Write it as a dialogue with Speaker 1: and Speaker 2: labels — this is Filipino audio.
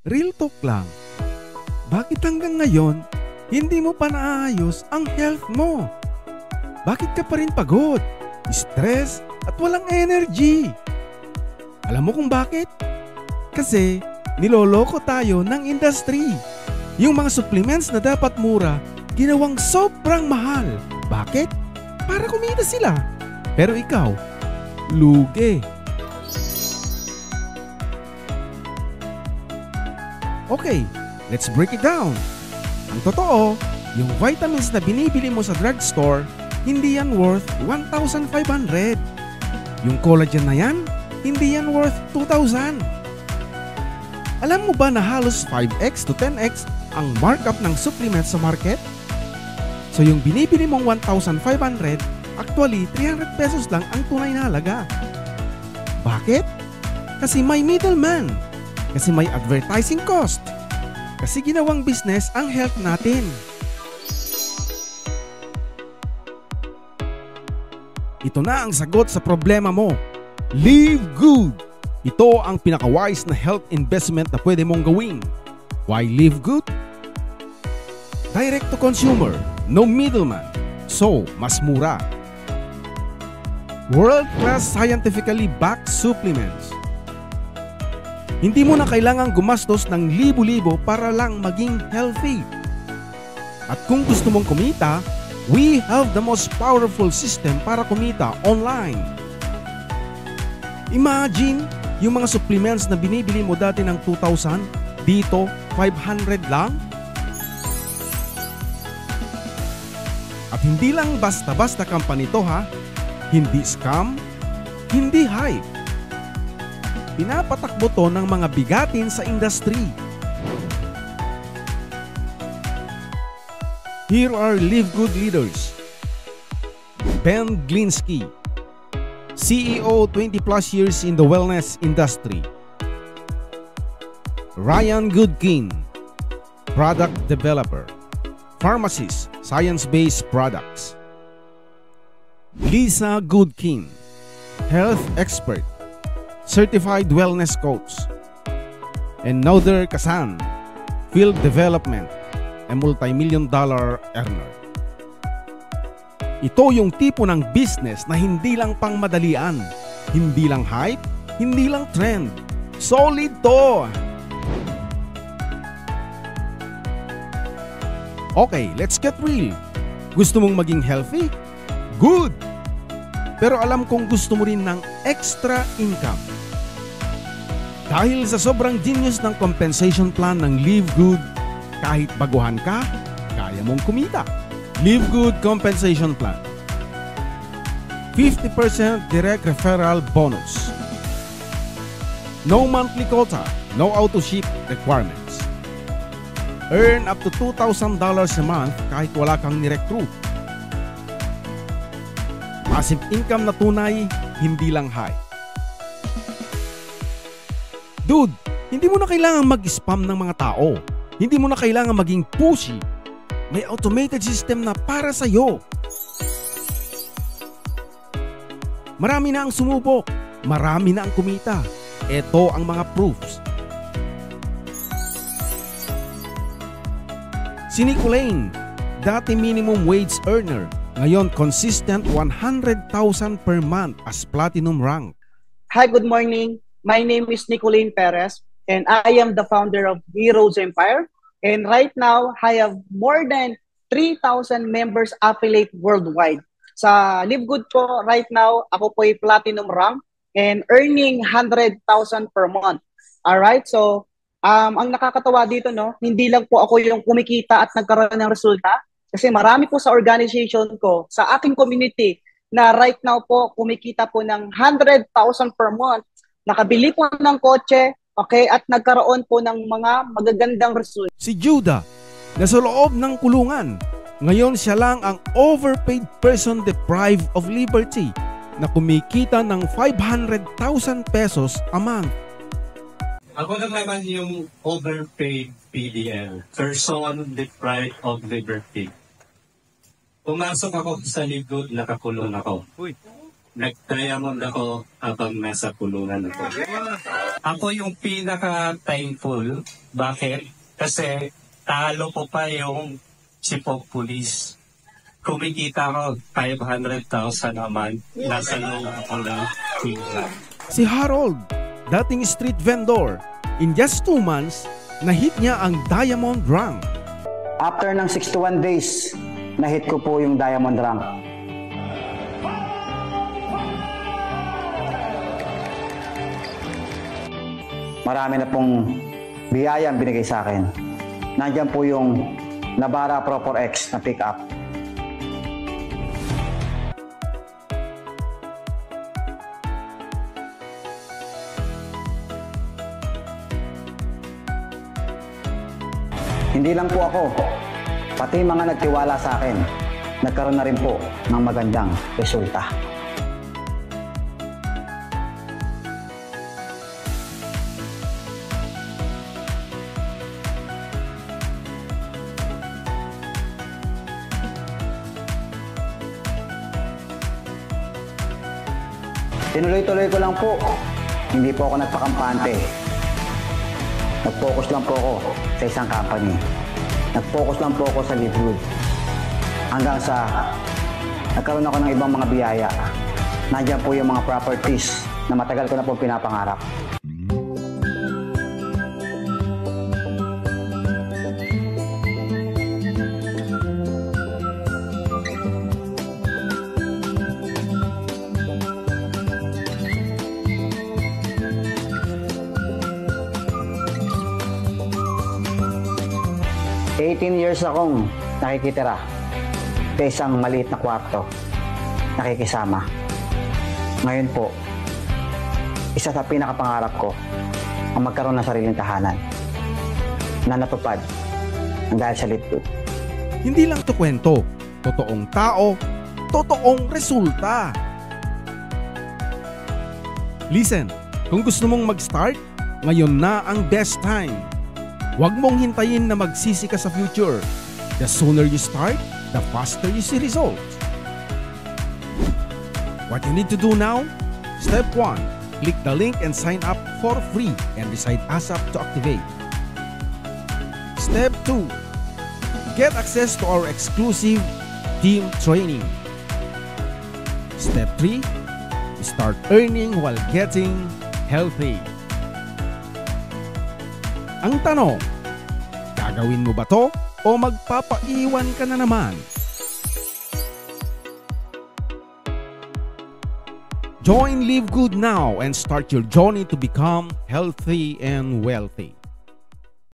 Speaker 1: Real talk lang. Bakit hanggang ngayon, hindi mo pa naayos ang health mo? Bakit ka pa rin pagod, stress, at walang energy? Alam mo kung bakit? Kasi niloloko tayo ng industry. Yung mga supplements na dapat mura, ginawang sobrang mahal. Bakit? Para kumita sila. Pero ikaw, lugi. Okay, let's break it down. Ang totoo, yung vitamins na binibili mo sa drugstore, hindi yan worth 1,500. Yung collagen na yan, hindi yan worth 2,000. Alam mo ba na halos 5x to 10x ang markup ng supplements sa market? So yung binibili mong 1,500, actually 300 pesos lang ang tunay na halaga. Bakit? Kasi may middleman. Kasi may advertising cost. Kasi ginawang business ang health natin. Ito na ang sagot sa problema mo. Live good! Ito ang pinaka-wise na health investment na pwede mong gawin. Why live good? Direct to consumer, no middleman. So, mas mura. World-class scientifically backed supplements. Hindi mo na kailangang gumastos ng libo-libo para lang maging healthy. At kung gusto mong kumita, we have the most powerful system para kumita online. Imagine, yung mga supplements na binibili mo dati ng 2,000, dito 500 lang. At hindi lang basta-basta company to ha, hindi scam, hindi hype. Pinapatakbo to ng mga bigatin sa industry. Here are Live Good leaders. Ben Glinsky, CEO 20 plus years in the wellness industry. Ryan Goodkin, product developer, pharmacist, science-based products. Lisa Goodkin, health expert, certified wellness coach. And Nader Kasan, field development, a multi-million-dollar earner. Ito yung tipo ng business na hindi lang pangmadalian, hindi lang hype, hindi lang trend. Solid to! Okay, let's get real. Gusto mong maging healthy? Good! Pero alam kong gusto mo rin ng extra income. Dahil sa sobrang genius ng compensation plan ng Live Good, kahit baguhan ka, kaya mong kumita. Live Good Compensation Plan. 50% direct referral bonus. No monthly quota, no auto ship requirements. Earn up to $2,000 a month kahit wala kang ni-recruit. Passive income na tunay, hindi lang high. Dude, hindi mo na kailangan mag-spam ng mga tao. Hindi mo na kailangan maging pushy. May automated system na para sa'yo. Marami na ang sumubok. Marami na ang kumita. Ito ang mga proofs. Si Nicolaine, dati minimum wage earner. Ngayon, consistent 100,000 per month as platinum rank.
Speaker 2: Hi, good morning. My name is Nicolaine Perez, and I am the founder of Heroes Empire. And right now, I have more than 3,000 members affiliate worldwide. Sa Live Good po, right now, ako po ay platinum rank and earning 100,000 per month. Alright, so ang nakakatawa dito, no, hindi lang po ako yung kumikita at nagkaroon ng resulta. Kasi marami po sa organization ko, sa aking community, na right now po kumikita po ng 100,000 per month. Nakabili po ng kotse, okay, at nagkaroon po ng mga magagandang resulta.
Speaker 1: Si Judah, nasa loob ng kulungan. Ngayon siya lang ang overpaid person deprived of liberty na kumikita ng 500,000 pesos a month.
Speaker 3: Ako naman yung overpaid PDL, person deprived of liberty. Pumasok ako sa Live Good, nakakulong ako.
Speaker 1: Uy.
Speaker 3: nag-diamond ako habang nasa kulungan ako. Ako yung pinaka-thankful. Bakit? Kasi talo ko pa yung chief of police. Kumikita ko 500,000 naman. Nasa loob ako ng kulungan.
Speaker 1: Si Harold, dating street vendor, in just 2 months, na-hit niya ang diamond rank.
Speaker 4: After ng 61 days, na-hit ko po yung diamond rank. Marami na pong biyaya ang binigay sa akin. Nandiyan po yung Navara Pro 4X na pick-up. Hindi lang po ako, pati mga nagtiwala sa akin, nagkaroon na rin po ng magandang resulta. Tinuloy-tuloy ko lang po, hindi po ako nagpakampante. Nag-focus lang po ako sa isang company. Nag-focus lang po ako sa livelihood. Hanggang sa nagkaroon ako ng ibang mga biyaya. Nandiyan po yung mga properties na matagal ko na po pinapangarap. $18 years akong nakikitira sa isang maliit na kwarto, nakikisama. Ngayon po, isa sa pinakapangarap ko ang magkaroon ng sariling tahanan na natupad dahil sa livelihood.
Speaker 1: Hindi lang to kwento, totoong tao, totoong resulta. Listen, kung gusto mong mag-start, ngayon na ang best time. Huwag mong hintayin na magsisi ka sa future. The sooner you start, the faster you see results. What you need to do now? Step 1. Click the link and sign up for free and decide ASAP to activate. Step 2. Get access to our exclusive team training. Step 3. Start earning while getting healthy. Ang tanong, gagawin mo ba to o magpapaiwan ka na naman? Join Live Good now and start your journey to become healthy and wealthy.